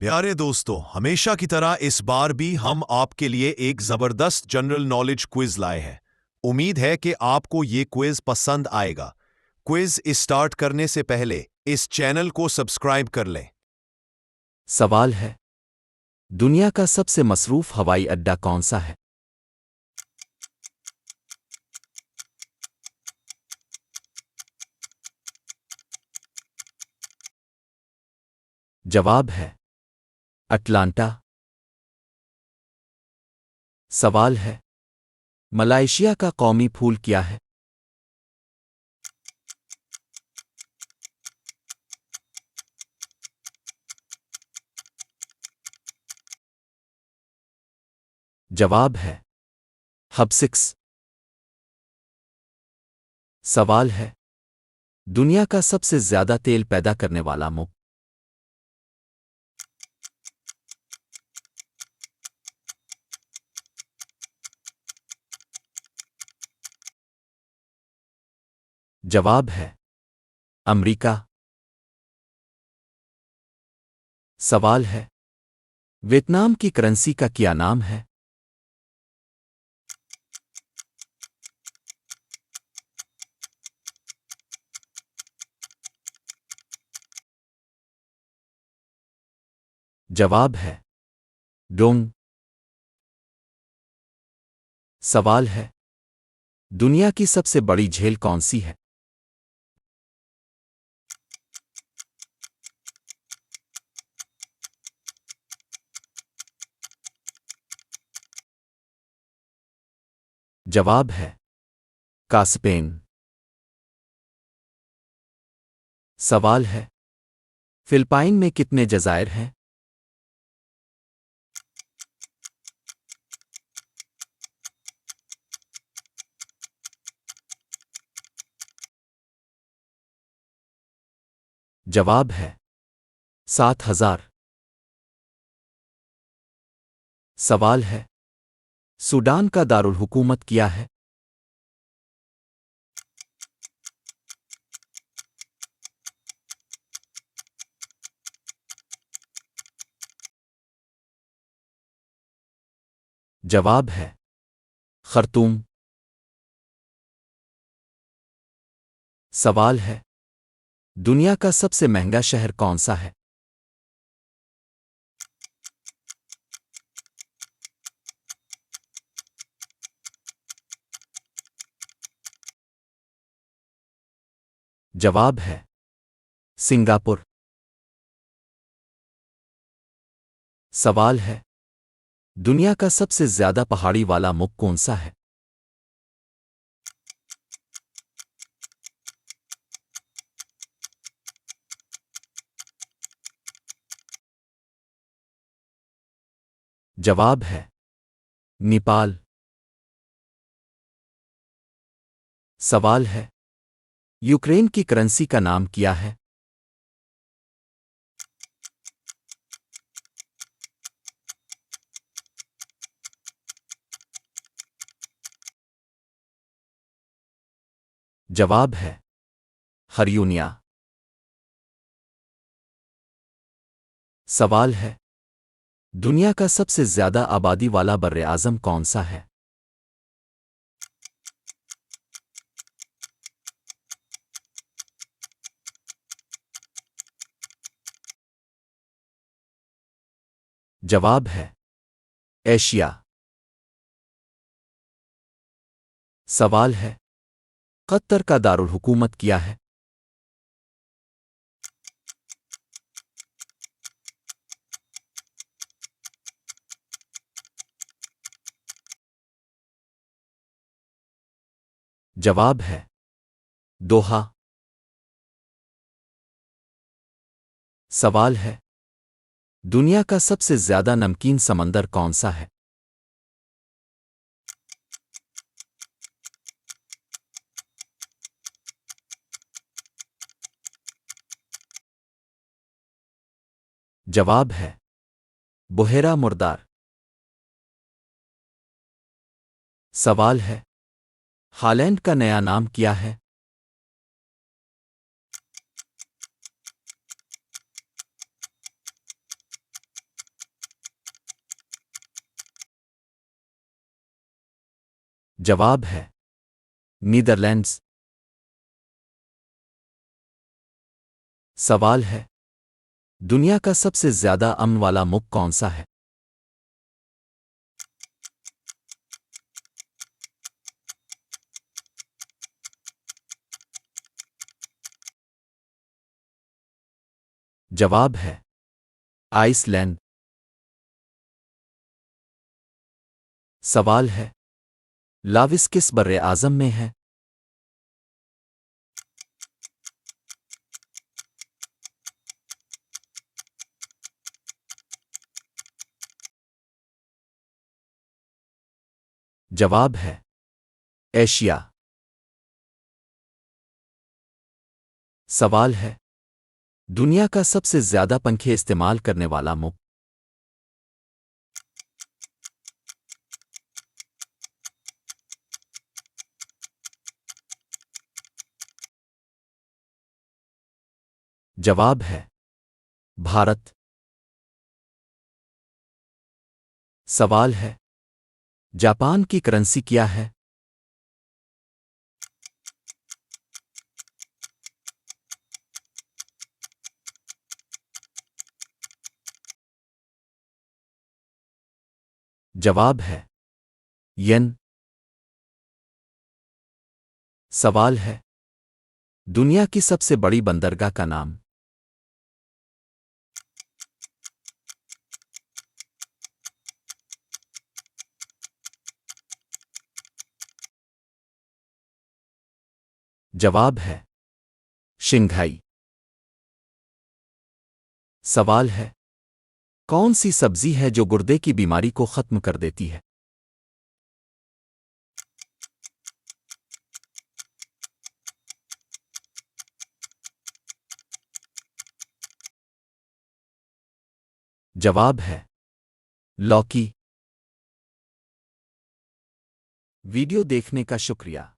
प्यारे दोस्तों, हमेशा की तरह इस बार भी हम आपके लिए एक जबरदस्त जनरल नॉलेज क्विज लाए हैं। उम्मीद है कि आपको ये क्विज पसंद आएगा। क्विज स्टार्ट करने से पहले इस चैनल को सब्सक्राइब कर लें। सवाल है, दुनिया का सबसे मसरूफ हवाई अड्डा कौन सा है? जवाब है अटलांटा। सवाल है, मलाइशिया का कौमी फूल क्या है? जवाब है हब्सिक्स। सवाल है, दुनिया का सबसे ज्यादा तेल पैदा करने वाला मुल्क? जवाब है अमेरिका। सवाल है, वियतनाम की करेंसी का क्या नाम है? जवाब है डोंग। सवाल है, दुनिया की सबसे बड़ी झील कौन सी है? जवाब है कास्पेन। सवाल है, फिलिपाइन में कितने जज़ायर हैं? जवाब है 7,000। सवाल है, सूडान का दारुल हुकूमत क्या है? जवाब है खर्तूम। सवाल है, दुनिया का सबसे महंगा शहर कौन सा है? जवाब है सिंगापुर। सवाल है, दुनिया का सबसे ज्यादा पहाड़ी वाला मुल्क कौन सा है? जवाब है नेपाल। सवाल है, यूक्रेन की करेंसी का नाम क्या है? जवाब है हरियूनिया। सवाल है, दुनिया का सबसे ज्यादा आबादी वाला बर्रे आज़म कौन सा है? जवाब है एशिया। सवाल है, कतर का दारुल हुकूमत क्या है? जवाब है दोहा। सवाल है, दुनिया का सबसे ज्यादा नमकीन समंदर कौन सा है? जवाब है बुहेरा मुर्दार। सवाल है, हालैंड का नया नाम क्या है? जवाब है नीदरलैंड्स। सवाल है दुनिया का सबसे ज्यादा अम्ल वाला मुल्क कौन सा है? जवाब है आइसलैंड। सवाल है लाविस किस बर्रे आज़म में है? जवाब है एशिया। सवाल है दुनिया का सबसे ज्यादा पंखे इस्तेमाल करने वाला मुल्क? जवाब है भारत। सवाल है जापान की करेंसी क्या है? जवाब है येन। सवाल है दुनिया की सबसे बड़ी बंदरगाह का नाम? जवाब है शिंघाई। सवाल है कौन सी सब्जी है जो गुर्दे की बीमारी को खत्म कर देती है? जवाब है लौकी। वीडियो देखने का शुक्रिया।